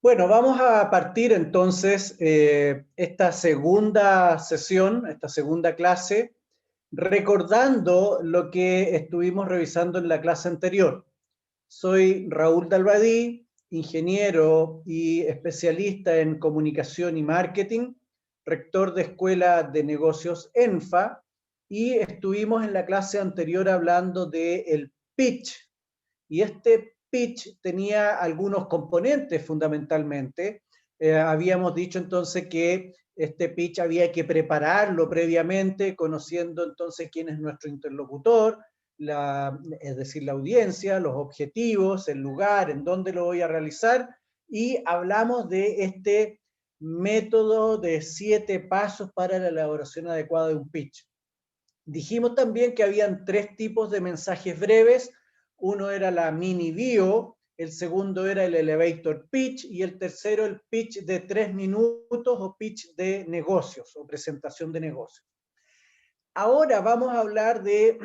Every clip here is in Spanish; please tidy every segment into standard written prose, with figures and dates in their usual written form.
Bueno, vamos a partir entonces esta segunda sesión, esta segunda clase, recordando lo que estuvimos revisando en la clase anterior. Soy Raúl Dalbadí, ingeniero y especialista en comunicación y marketing, rector de Escuela de Negocios ENFA, y estuvimos en la clase anterior hablando del pitch, y este pitch tenía algunos componentes fundamentalmente. Habíamos dicho entonces que este pitch había que prepararlo previamente, conociendo entonces quién es nuestro interlocutor, es decir, la audiencia, los objetivos, el lugar, en dónde lo voy a realizar, y hablamos de este método de 7 pasos para la elaboración adecuada de un pitch. Dijimos también que habían 3 tipos de mensajes breves. Uno era la mini bio, el segundo era el elevator pitch y el tercero el pitch de 3 minutos o pitch de negocios o presentación de negocios. Ahora vamos a hablar de,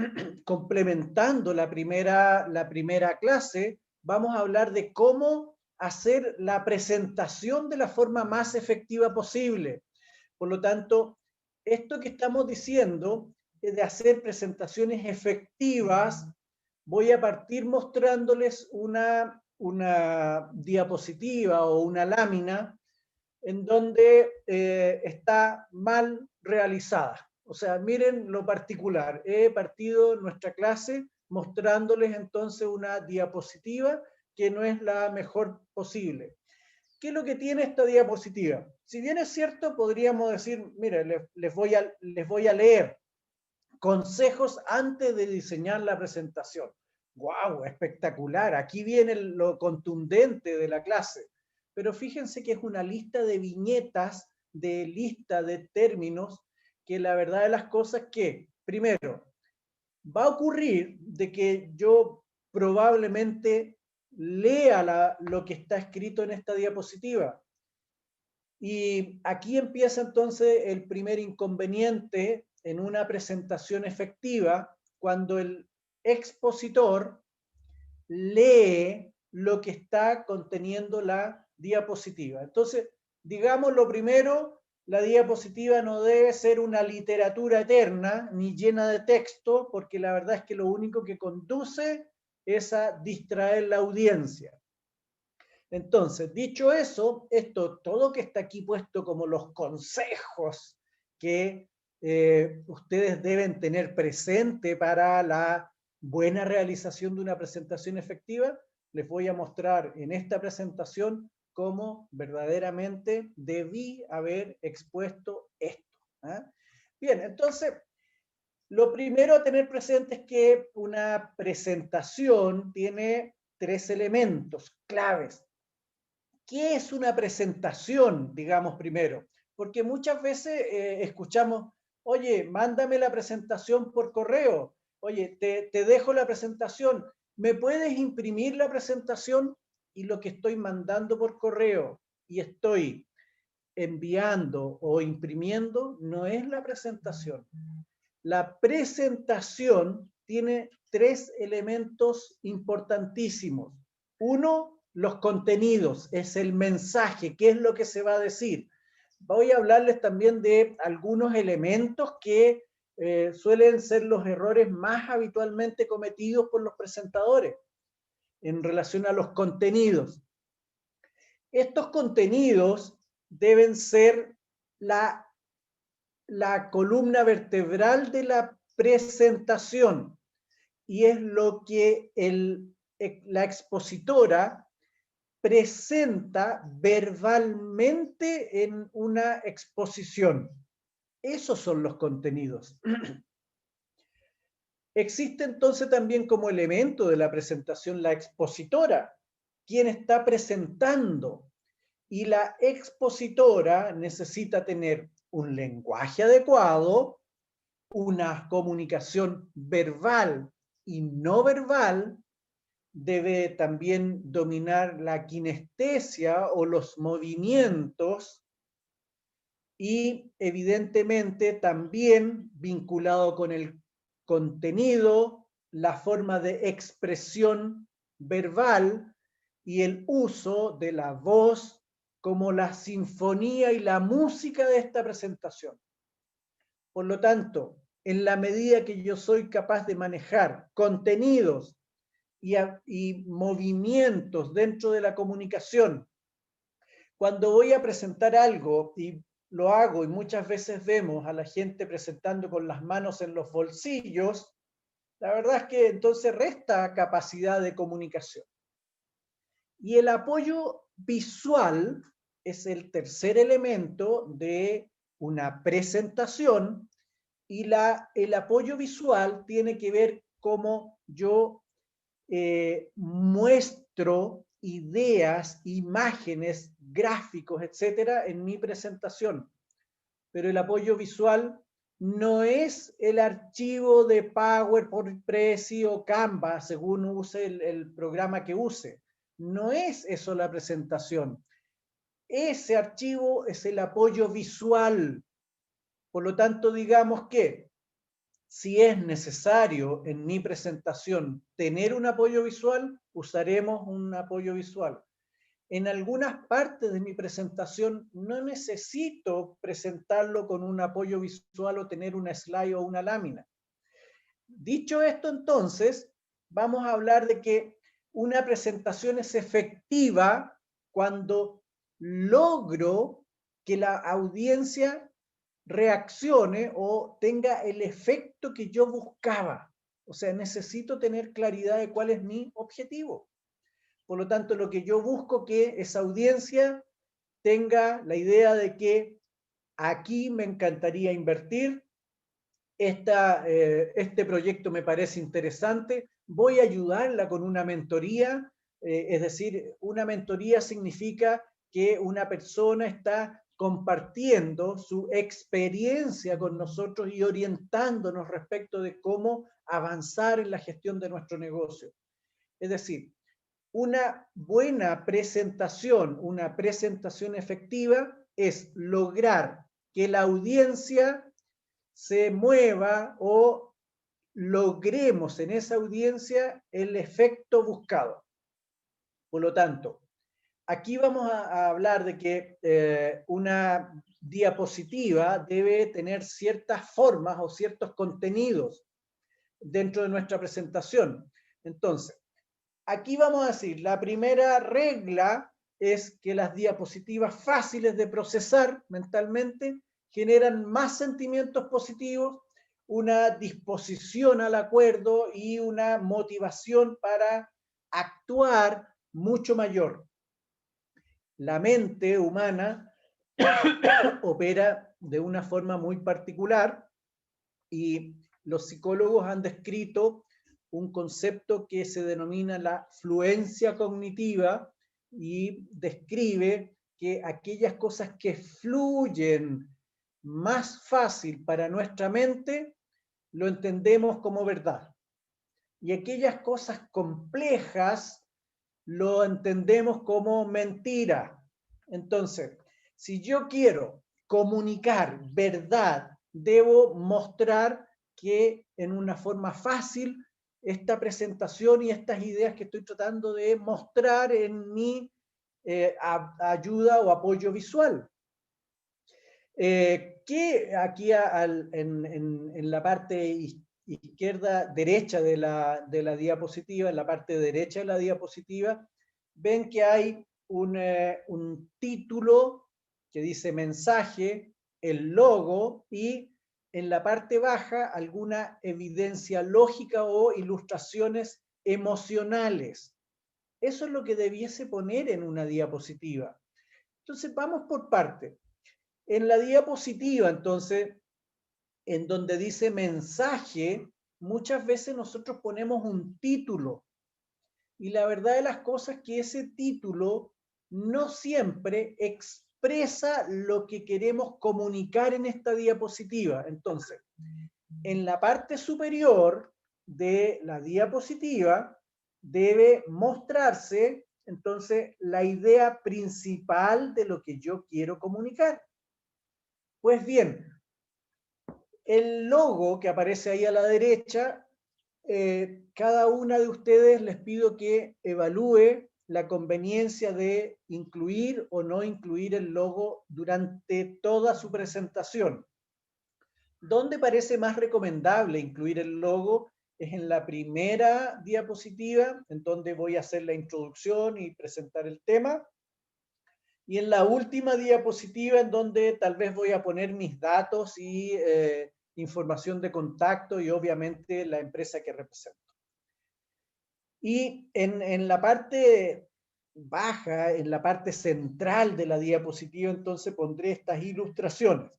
complementando la primera clase, vamos a hablar de cómo hacer la presentación de la forma más efectiva posible. Por lo tanto, esto que estamos diciendo de hacer presentaciones efectivas, voy a partir mostrándoles una diapositiva o una lámina en donde está mal realizada. O sea, miren lo particular. He partido nuestra clase mostrándoles entonces una diapositiva que no es la mejor posible. ¿Qué es lo que tiene esta diapositiva? Si bien es cierto, podríamos decir, mire, les voy a leer consejos antes de diseñar la presentación. ¡Guau! Espectacular. Aquí viene lo contundente de la clase. Pero fíjense que es una lista de viñetas, de lista de términos, que la verdad de las cosas que, primero, va a ocurrir de que yo probablemente lea lo que está escrito en esta diapositiva. Y aquí empieza entonces el primer inconveniente en una presentación efectiva, cuando el expositor lee lo que está conteniendo la diapositiva. Entonces, digamos lo primero, la diapositiva no debe ser una literatura eterna ni llena de texto, porque la verdad es que lo único que conduce es a distraer la audiencia. Entonces, dicho eso, esto, todo que está aquí puesto como los consejos que ustedes deben tener presente para la buena realización de una presentación efectiva, les voy a mostrar en esta presentación cómo verdaderamente debí haber expuesto esto. ¿eh? Bien, entonces, lo primero a tener presente es que una presentación tiene 3 elementos claves. ¿Qué es una presentación, digamos primero? Porque muchas veces escuchamos, oye, mándame la presentación por correo, oye, te dejo la presentación, ¿me puedes imprimir la presentación? Y lo que estoy mandando por correo y estoy enviando o imprimiendo no es la presentación. La presentación tiene 3 elementos importantísimos. Uno, los contenidos, es el mensaje, qué es lo que se va a decir. Voy a hablarles también de algunos elementos que suelen ser los errores más habitualmente cometidos por los presentadores en relación a los contenidos. Estos contenidos deben ser la columna vertebral de la presentación y es lo que la expositora presenta verbalmente en una exposición. Esos son los contenidos. Existe entonces también como elemento de la presentación la expositora, quien está presentando, y la expositora necesita tener un lenguaje adecuado, una comunicación verbal y no verbal, debe también dominar la kinestesia o los movimientos y evidentemente también vinculado con el contenido, la forma de expresión verbal y el uso de la voz como la sinfonía y la música de esta presentación. Por lo tanto, en la medida que yo soy capaz de manejar contenidos y movimientos dentro de la comunicación, cuando voy a presentar algo, y lo hago, y muchas veces vemos a la gente presentando con las manos en los bolsillos, la verdad es que entonces resta capacidad de comunicación. Y el apoyo visual es el tercer elemento de una presentación, y el apoyo visual tiene que ver cómo yo muestro ideas, imágenes, gráficos, etcétera, en mi presentación. Pero el apoyo visual no es el archivo de PowerPoint, Prezi o Canva, según use el programa que use. No es eso la presentación. Ese archivo es el apoyo visual. Por lo tanto, digamos que si es necesario en mi presentación tener un apoyo visual, usaremos un apoyo visual. En algunas partes de mi presentación no necesito presentarlo con un apoyo visual o tener una slide o una lámina. Dicho esto, entonces, vamos a hablar de que una presentación es efectiva cuando logro que la audiencia reaccione o tenga el efecto que yo buscaba. O sea, necesito tener claridad de cuál es mi objetivo. Por lo tanto, lo que yo busco que esa audiencia tenga la idea de que aquí me encantaría invertir, este proyecto me parece interesante, voy a ayudarla con una mentoría, es decir, una mentoría significa que una persona está compartiendo su experiencia con nosotros y orientándonos respecto de cómo avanzar en la gestión de nuestro negocio. Es decir, una buena presentación, una presentación efectiva es lograr que la audiencia se mueva o logremos en esa audiencia el efecto buscado. Por lo tanto, aquí vamos a hablar de que una diapositiva debe tener ciertas formas o ciertos contenidos dentro de nuestra presentación. Entonces, aquí vamos a decir, la primera regla es que las diapositivas fáciles de procesar mentalmente generan más sentimientos positivos, una disposición al acuerdo y una motivación para actuar mucho mayor. La mente humana opera de una forma muy particular y los psicólogos han descrito un concepto que se denomina la fluencia cognitiva y describe que aquellas cosas que fluyen más fácil para nuestra mente lo entendemos como verdad, y aquellas cosas complejas lo entendemos como mentira. Entonces, si yo quiero comunicar verdad, debo mostrar que en una forma fácil esta presentación y estas ideas que estoy tratando de mostrar en mi ayuda o apoyo visual. Que aquí en la parte izquierda, derecha de la diapositiva, en la parte derecha de la diapositiva, ven que hay un título que dice mensaje, el logo y en la parte baja alguna evidencia lógica o ilustraciones emocionales. Eso es lo que debiese poner en una diapositiva. Entonces vamos por parte. En la diapositiva, entonces, en donde dice mensaje, muchas veces nosotros ponemos un título. Y la verdad de las cosas es que ese título no siempre expresa lo que queremos comunicar en esta diapositiva. Entonces, en la parte superior de la diapositiva debe mostrarse entonces la idea principal de lo que yo quiero comunicar. Pues bien, el logo que aparece ahí a la derecha, cada una de ustedes les pido que evalúe la conveniencia de incluir o no incluir el logo durante toda su presentación. ¿Dónde parece más recomendable incluir el logo? Es en la primera diapositiva, en donde voy a hacer la introducción y presentar el tema, y en la última diapositiva, en donde tal vez voy a poner mis datos y información de contacto y obviamente la empresa que represento. Y en la parte baja, en la parte central de la diapositiva, entonces pondré estas ilustraciones.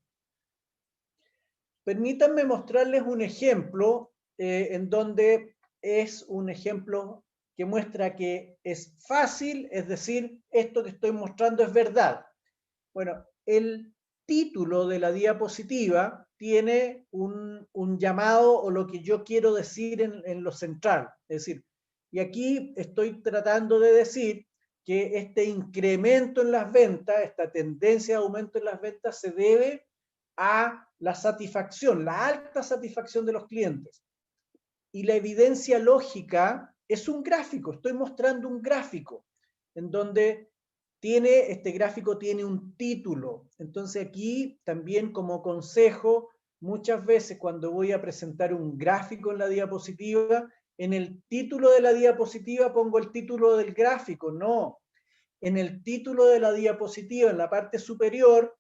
Permítanme mostrarles un ejemplo en donde es un ejemplo que muestra que es fácil, es decir, esto que estoy mostrando es verdad. Bueno, el título de la diapositiva tiene un llamado o lo que yo quiero decir en lo central. Es decir, y aquí estoy tratando de decir que este incremento en las ventas, esta tendencia de aumento en las ventas se debe a la satisfacción, la alta satisfacción de los clientes. Y la evidencia lógica es un gráfico, estoy mostrando un gráfico en donde este gráfico tiene un título. Entonces aquí también como consejo, muchas veces cuando voy a presentar un gráfico en la diapositiva, en el título de la diapositiva pongo el título del gráfico, no. En el título de la diapositiva, en la parte superior,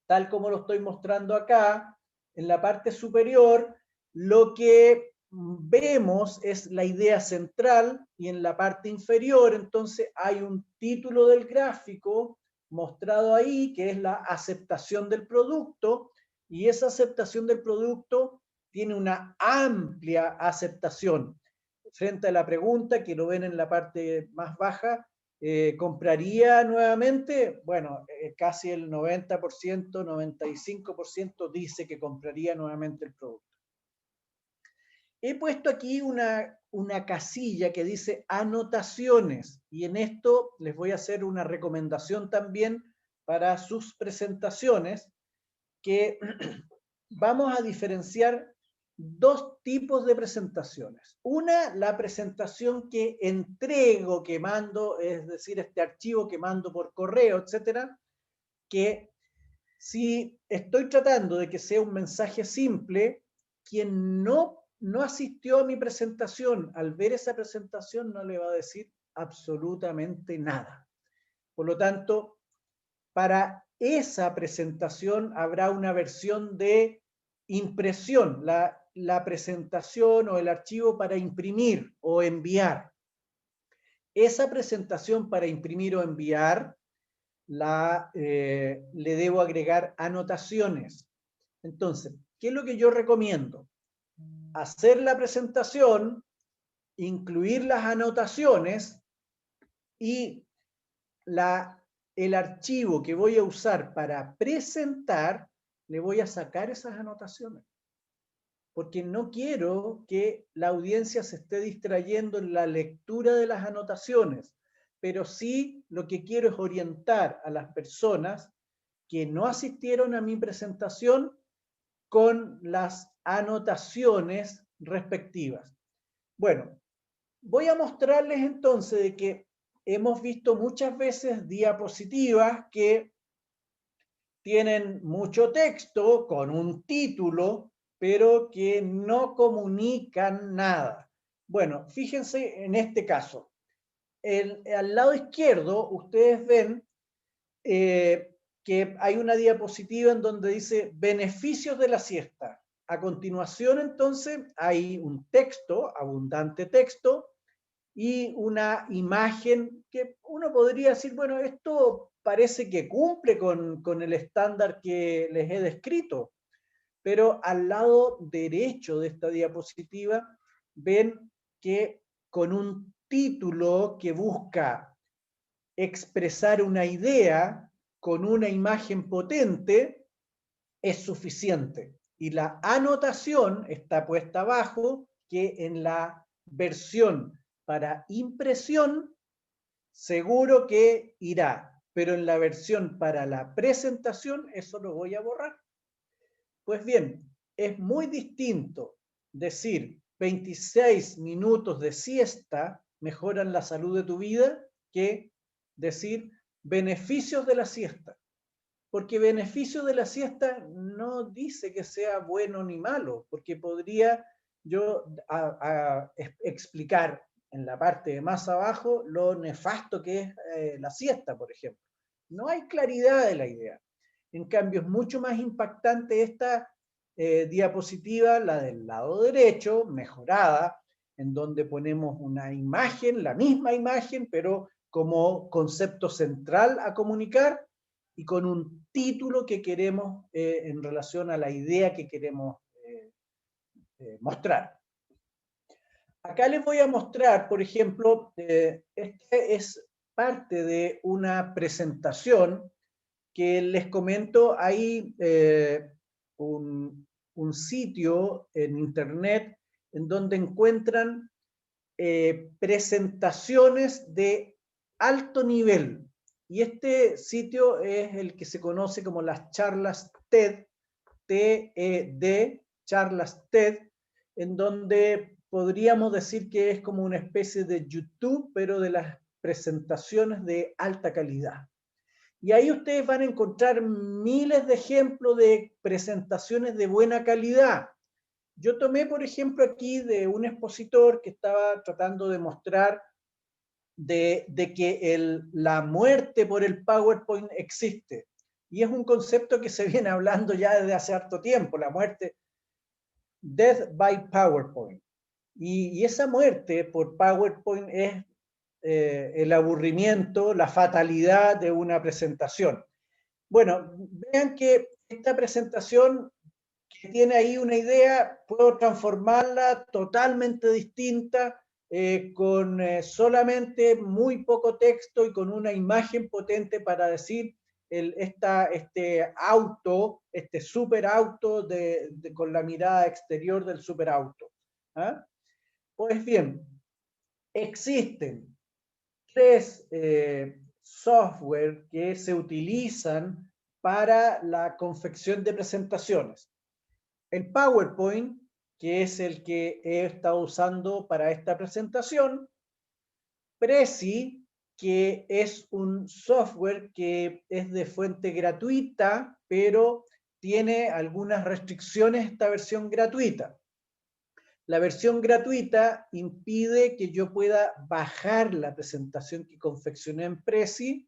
tal como lo estoy mostrando acá, en la parte superior, lo que vemos es la idea central y en la parte inferior, entonces hay un título del gráfico mostrado ahí, que es la aceptación del producto, y esa aceptación del producto tiene una amplia aceptación. Frente a la pregunta, que lo ven en la parte más baja, ¿compraría nuevamente? Bueno, casi el 90%, 95% dice que compraría nuevamente el producto. He puesto aquí una casilla que dice anotaciones y en esto les voy a hacer una recomendación también para sus presentaciones, que vamos a diferenciar dos tipos de presentaciones. Una, la presentación que entrego, que mando, es decir, este archivo que mando por correo, etcétera, que si estoy tratando de que sea un mensaje simple, quien no asistió a mi presentación, al ver esa presentación no le va a decir absolutamente nada. Por lo tanto, para esa presentación habrá una versión de impresión, la presentación o el archivo para imprimir o enviar. Esa presentación para imprimir o enviar le debo agregar anotaciones. Entonces, ¿qué es lo que yo recomiendo? Hacer la presentación, incluir las anotaciones y el archivo que voy a usar para presentar, le voy a sacar esas anotaciones. Porque no quiero que la audiencia se esté distrayendo en la lectura de las anotaciones, pero sí lo que quiero es orientar a las personas que no asistieron a mi presentación con las anotaciones respectivas. Bueno, voy a mostrarles entonces de que hemos visto muchas veces diapositivas que tienen mucho texto con un título, pero que no comunican nada. Bueno, fíjense en este caso. Al lado izquierdo, ustedes ven que hay una diapositiva en donde dice beneficios de la siesta. A continuación, entonces, hay un texto, abundante texto, y una imagen que uno podría decir, bueno, esto parece que cumple con el estándar que les he descrito, pero al lado derecho de esta diapositiva ven que con un título que busca expresar una idea con una imagen potente es suficiente. Y la anotación está puesta abajo, que en la versión para impresión seguro que irá, pero en la versión para la presentación eso lo voy a borrar. Pues bien, es muy distinto decir 26 minutos de siesta mejoran la salud de tu vida que decir beneficios de la siesta, porque beneficios de la siesta no dice que sea bueno ni malo, porque podría yo explicar en la parte de más abajo lo nefasto que es la siesta, por ejemplo. No hay claridad de la idea. En cambio, es mucho más impactante esta diapositiva, la del lado derecho, mejorada, en donde ponemos una imagen, la misma imagen, pero como concepto central a comunicar y con un título que queremos en relación a la idea que queremos mostrar. Acá les voy a mostrar, por ejemplo, este es parte de una presentación que les comento. Hay un sitio en internet en donde encuentran presentaciones de alto nivel. Y este sitio es el que se conoce como las charlas TED, TED, charlas TED, en donde podríamos decir que es como una especie de YouTube, pero de las presentaciones de alta calidad. Y ahí ustedes van a encontrar miles de ejemplos de presentaciones de buena calidad. Yo tomé, por ejemplo, aquí de un expositor que estaba tratando de mostrar de que la muerte por el PowerPoint existe. Y es un concepto que se viene hablando ya desde hace harto tiempo, la muerte, death by PowerPoint. Y esa muerte por PowerPoint es el aburrimiento, la fatalidad de una presentación. Bueno, vean que esta presentación que tiene ahí una idea, puedo transformarla totalmente distinta, con solamente muy poco texto y con una imagen potente para decir este auto, este superauto con la mirada exterior del superauto. ¿Ah? Pues bien, existen tres software que se utilizan para la confección de presentaciones. El PowerPoint, que es el que he estado usando para esta presentación. Prezi, que es un software que es de fuente gratuita, pero tiene algunas restricciones esta versión gratuita. La versión gratuita impide que yo pueda bajar la presentación que confeccioné en Prezi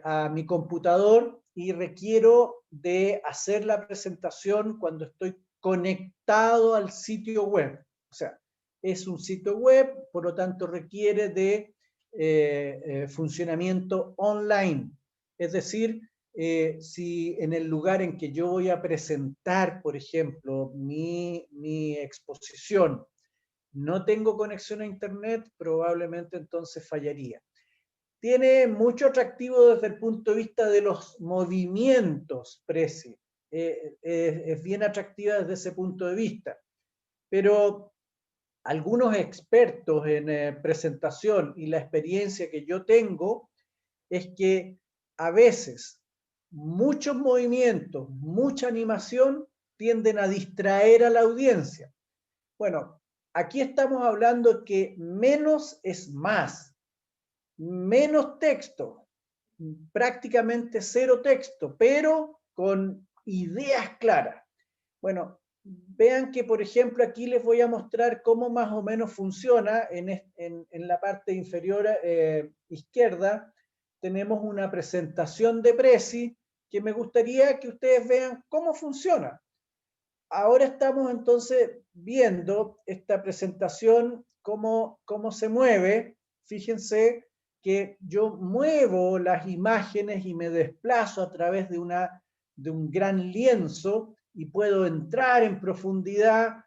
a mi computador y requiero de hacer la presentación cuando estoy conectado al sitio web. O sea, es un sitio web, por lo tanto requiere de funcionamiento online. Es decir, si en el lugar en que yo voy a presentar, por ejemplo, mi exposición, no tengo conexión a internet, probablemente entonces fallaría. Tiene mucho atractivo desde el punto de vista de los movimientos, Prezi. Es bien atractiva desde ese punto de vista. Pero algunos expertos en presentación y la experiencia que yo tengo es que a veces muchos movimientos, mucha animación tienden a distraer a la audiencia. Bueno, aquí estamos hablando que menos es más. Menos texto, prácticamente cero texto, pero con ideas claras. Bueno, vean que, por ejemplo, aquí les voy a mostrar cómo más o menos funciona. En la parte inferior izquierda tenemos una presentación de Prezi que me gustaría que ustedes vean cómo funciona. Ahora estamos entonces viendo esta presentación, cómo se mueve. Fíjense que yo muevo las imágenes y me desplazo a través de un gran lienzo y puedo entrar en profundidad,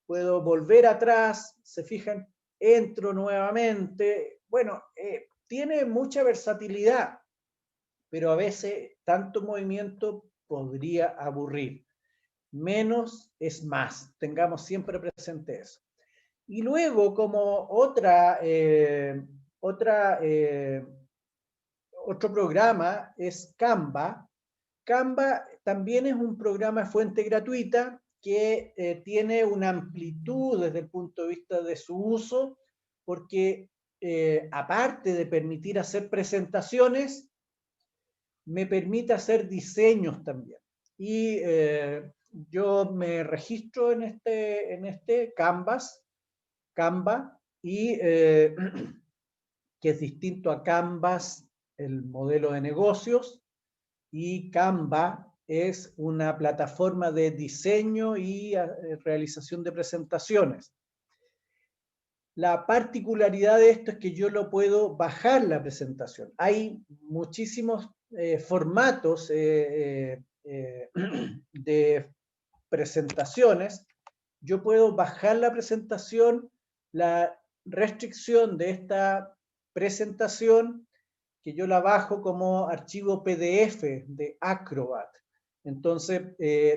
puedo volver atrás, se fijan, entro nuevamente. Bueno, tiene mucha versatilidad, pero a veces tanto movimiento podría aburrir. Menos es más, tengamos siempre presente eso. Y luego, como otro programa es Canva. Canva también es un programa de fuente gratuita que tiene una amplitud desde el punto de vista de su uso, porque aparte de permitir hacer presentaciones, me permite hacer diseños también. Y yo me registro en este Canva, y que es distinto a Canvas, el modelo de negocios, y Canva es una plataforma de diseño y realización de presentaciones. La particularidad de esto es que yo lo puedo bajar la presentación. Hay muchísimos formatos de presentaciones. Yo puedo bajar la presentación. La restricción de esta presentación, que yo la bajo como archivo PDF de Acrobat. Entonces,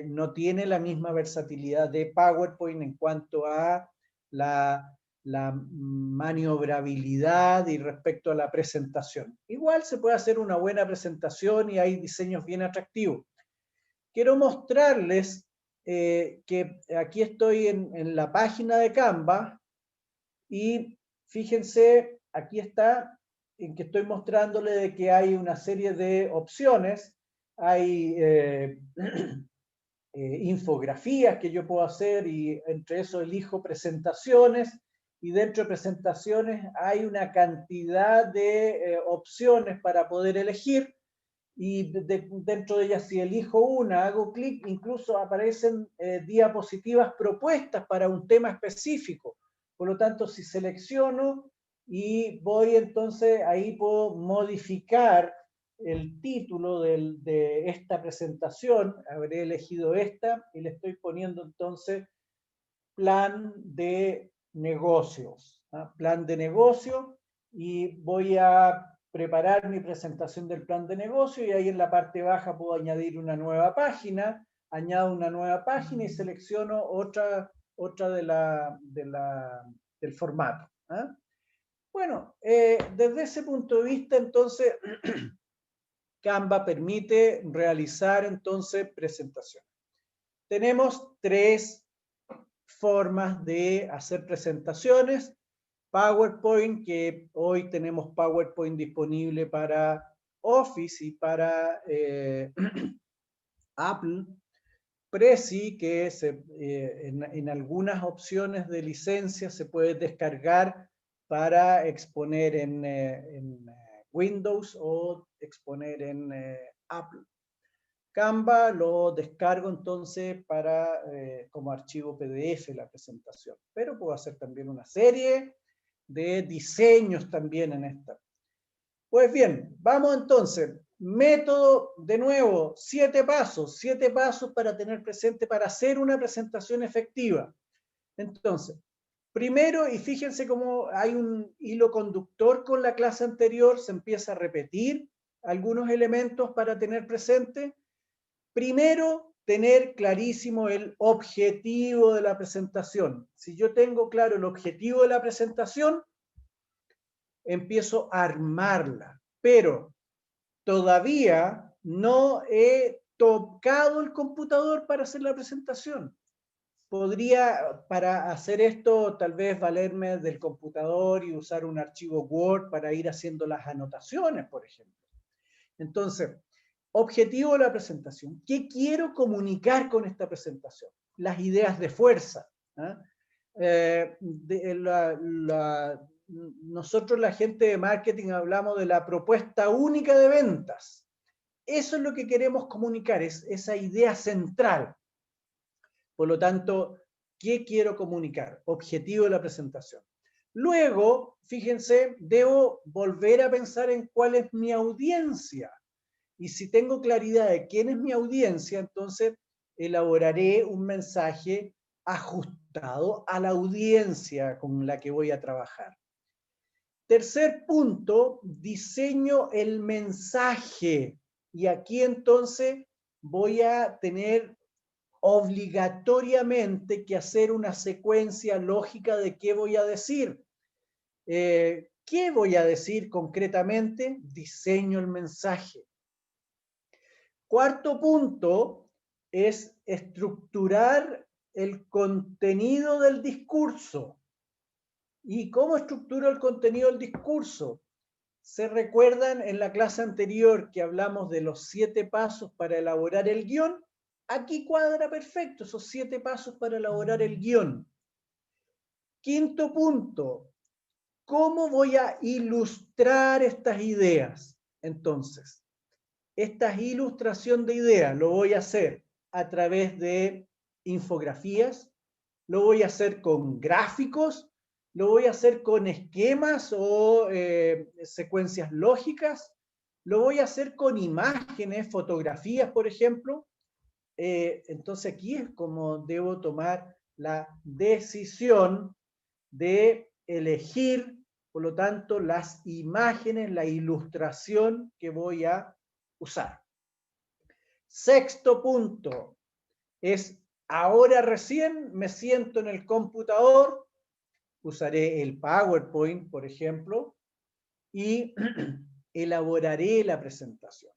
no tiene la misma versatilidad de PowerPoint en cuanto a la maniobrabilidad y respecto a la presentación. Igual se puede hacer una buena presentación y hay diseños bien atractivos. Quiero mostrarles que aquí estoy en la página de Canva, y fíjense, aquí está, en que estoy mostrándole de que hay una serie de opciones. Hay infografías que yo puedo hacer, y entre eso elijo presentaciones, y dentro de presentaciones hay una cantidad de opciones para poder elegir, y dentro de ellas, si elijo una, hago clic, incluso aparecen diapositivas propuestas para un tema específico. Por lo tanto, si selecciono y voy, entonces ahí puedo modificar el título de esta presentación. Habré elegido esta y le estoy poniendo entonces plan de negocios, ¿no? Plan de negocio, y voy a preparar mi presentación del plan de negocio, y ahí en la parte baja puedo añadir una nueva página, añado una nueva página y selecciono otra del formato. ¿Eh? Bueno, desde ese punto de vista, entonces, Canva permite realizar entonces presentaciones. Tenemos tres formas de hacer presentaciones. PowerPoint, que hoy tenemos PowerPoint disponible para Office y para Apple. Prezi, que en algunas opciones de licencia se puede descargar para exponer en Windows o exponer en Apple. Canva lo descargo entonces para como archivo PDF la presentación, pero puedo hacer también una serie de diseños también en esta. Pues bien, vamos entonces. Método, de nuevo, 7 pasos para tener presente, para hacer una presentación efectiva. Entonces, primero, y fíjense cómo hay un hilo conductor con la clase anterior, se empieza a repetir algunos elementos para tener presente. Primero, tener clarísimo el objetivo de la presentación. Si yo tengo claro el objetivo de la presentación, empiezo a armarla, pero todavía no he tocado el computador para hacer la presentación. Podría, para hacer esto, tal vez valerme del computador y usar un archivo Word para ir haciendo las anotaciones, por ejemplo. Entonces, objetivo de la presentación. ¿Qué quiero comunicar con esta presentación? Las ideas de fuerza. ¿Eh? Nosotros, la gente de marketing, hablamos de la propuesta única de ventas. Eso es lo que queremos comunicar, es esa idea central. Por lo tanto, ¿qué quiero comunicar? Objetivo de la presentación. Luego, fíjense, debo volver a pensar en cuál es mi audiencia. Y si tengo claridad de quién es mi audiencia, entonces elaboraré un mensaje ajustado a la audiencia con la que voy a trabajar. Tercer punto, diseño el mensaje. Y aquí entonces voy a tener obligatoriamente que hacer una secuencia lógica de qué voy a decir. ¿Qué voy a decir concretamente? Diseño el mensaje. Cuarto punto es estructurar el contenido del discurso. ¿Y cómo estructuro el contenido del discurso? ¿Se recuerdan en la clase anterior que hablamos de los 7 pasos para elaborar el guión? Aquí cuadra perfecto esos 7 pasos para elaborar el guión. Quinto punto, ¿cómo voy a ilustrar estas ideas? Entonces, esta ilustración de ideas lo voy a hacer a través de infografías, lo voy a hacer con gráficos, lo voy a hacer con esquemas o secuencias lógicas, lo voy a hacer con imágenes, fotografías, por ejemplo. Entonces aquí es como debo tomar la decisión de elegir, por lo tanto, las imágenes, la ilustración que voy a usar. Sexto punto es, ahora recién me siento en el computador, usaré el PowerPoint, por ejemplo, y elaboraré la presentación.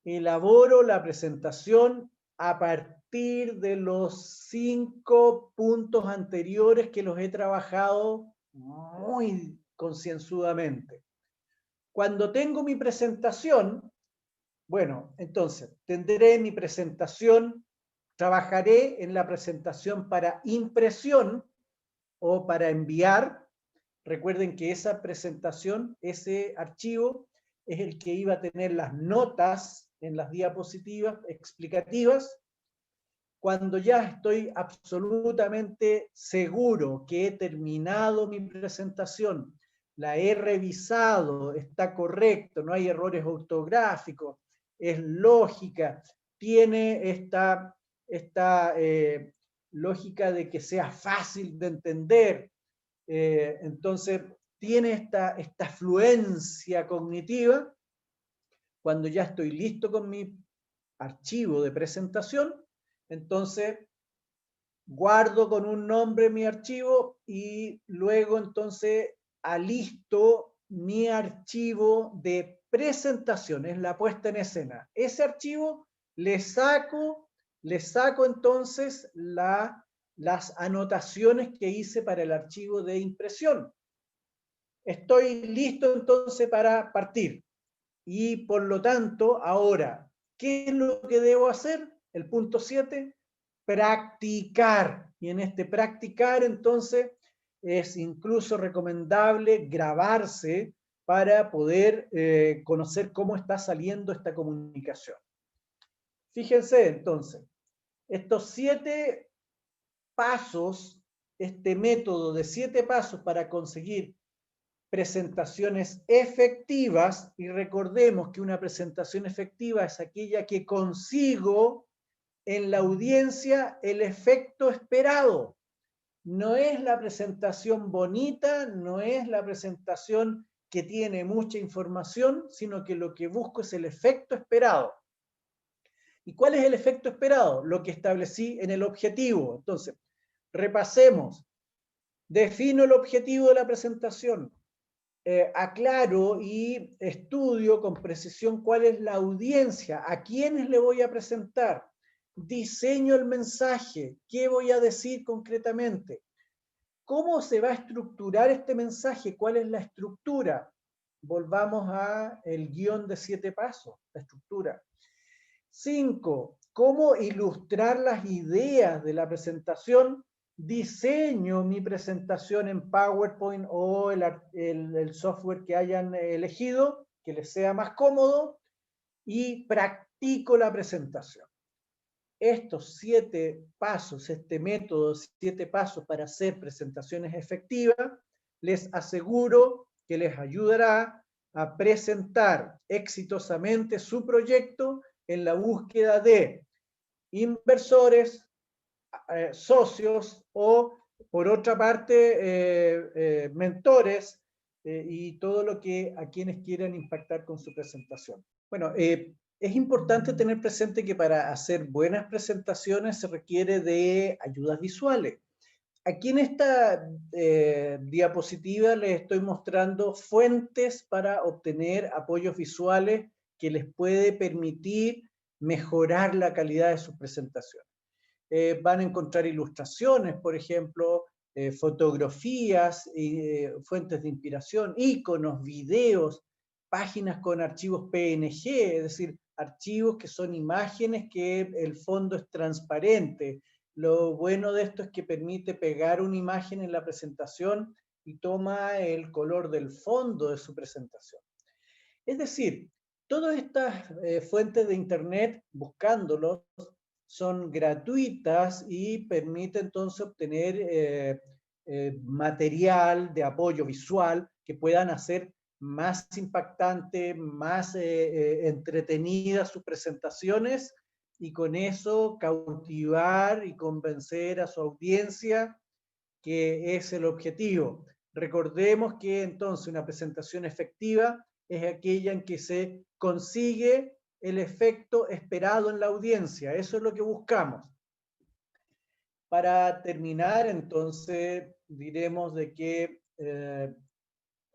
Elaboro la presentación a partir de los 5 puntos anteriores que los he trabajado muy concienzudamente. Cuando tengo mi presentación, bueno, entonces tendré mi presentación, trabajaré en la presentación para impresión o para enviar. Recuerden que esa presentación, ese archivo, es el que iba a tener las notas en las diapositivas explicativas. Cuando ya estoy absolutamente seguro que he terminado mi presentación, la he revisado, está correcto, no hay errores ortográficos, es lógica, tiene esta lógica de que sea fácil de entender, entonces tiene esta fluencia cognitiva. Cuando ya estoy listo con mi archivo de presentación, entonces guardo con un nombre mi archivo y luego entonces alisto mi archivo de presentación, es la puesta en escena. Ese archivo le saco entonces las anotaciones que hice para el archivo de impresión. Estoy listo entonces para partir. Y por lo tanto, ahora, ¿qué es lo que debo hacer? El punto 7, practicar. Y en este practicar, entonces, es incluso recomendable grabarse para poder conocer cómo está saliendo esta comunicación. Fíjense, entonces, estos 7 pasos, este método de 7 pasos para conseguir presentaciones efectivas, y recordemos que una presentación efectiva es aquella que consigo en la audiencia el efecto esperado. No es la presentación bonita, no es la presentación que tiene mucha información, sino que lo que busco es el efecto esperado. ¿Y cuál es el efecto esperado? Lo que establecí en el objetivo. Entonces, repasemos. Defino el objetivo de la presentación. Aclaro y estudio con precisión cuál es la audiencia, a quiénes le voy a presentar, diseño el mensaje, qué voy a decir concretamente, cómo se va a estructurar este mensaje, cuál es la estructura. Volvamos a el guión de 7 pasos, la estructura. 5. ¿Cómo ilustrar las ideas de la presentación? Diseño mi presentación en PowerPoint o el software que hayan elegido, que les sea más cómodo, y practico la presentación. Estos 7 pasos, este método, 7 pasos para hacer presentaciones efectivas, les aseguro que les ayudará a presentar exitosamente su proyecto en la búsqueda de inversores, socios o, por otra parte, mentores y todo lo que a quienes quieran impactar con su presentación. Bueno, es importante tener presente que para hacer buenas presentaciones se requiere de ayudas visuales. Aquí en esta diapositiva les estoy mostrando fuentes para obtener apoyos visuales que les puede permitir mejorar la calidad de sus presentaciones. Van a encontrar ilustraciones, por ejemplo, fotografías, fuentes de inspiración, iconos, videos, páginas con archivos PNG, es decir, archivos que son imágenes que el fondo es transparente. Lo bueno de esto es que permite pegar una imagen en la presentación y toma el color del fondo de su presentación. Es decir, todas estas fuentes de Internet, buscándolos, son gratuitas y permiten entonces obtener material de apoyo visual que puedan hacer más impactante, más entretenidas sus presentaciones y con eso cautivar y convencer a su audiencia, que es el objetivo. Recordemos que entonces una presentación efectiva es aquella en que se consigue el efecto esperado en la audiencia. Eso es lo que buscamos. Para terminar, entonces, diremos de que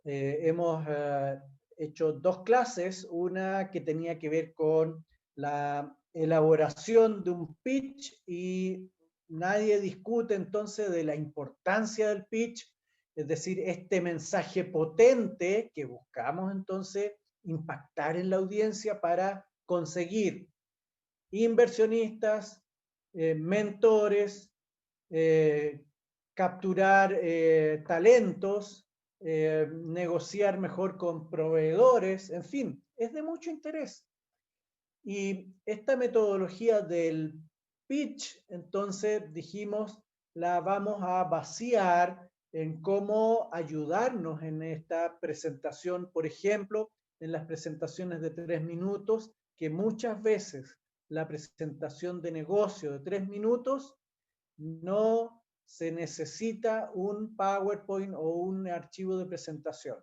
hemos hecho dos clases, una que tenía que ver con la elaboración de un pitch y nadie discute entonces de la importancia del pitch, es decir, este mensaje potente que buscamos entonces impactar en la audiencia para conseguir inversionistas, mentores, capturar talentos, negociar mejor con proveedores, en fin, es de mucho interés. Y esta metodología del pitch, entonces dijimos, la vamos a vaciar en cómo ayudarnos en esta presentación, por ejemplo, en las presentaciones de 3 minutos, que muchas veces la presentación de negocio de 3 minutos no se necesita un PowerPoint o un archivo de presentación.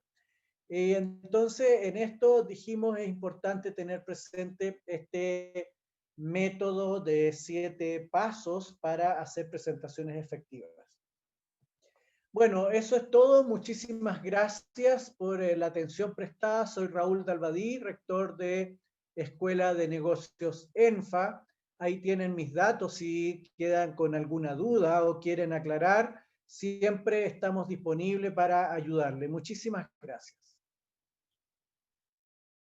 Entonces, en esto dijimos es importante tener presente este método de 7 pasos para hacer presentaciones efectivas. Bueno, eso es todo. Muchísimas gracias por la atención prestada. Soy Raúl Dalbadí, rector de Escuela de Negocios ENFA. Ahí tienen mis datos si quedan con alguna duda o quieren aclarar. Siempre estamos disponibles para ayudarle. Muchísimas gracias.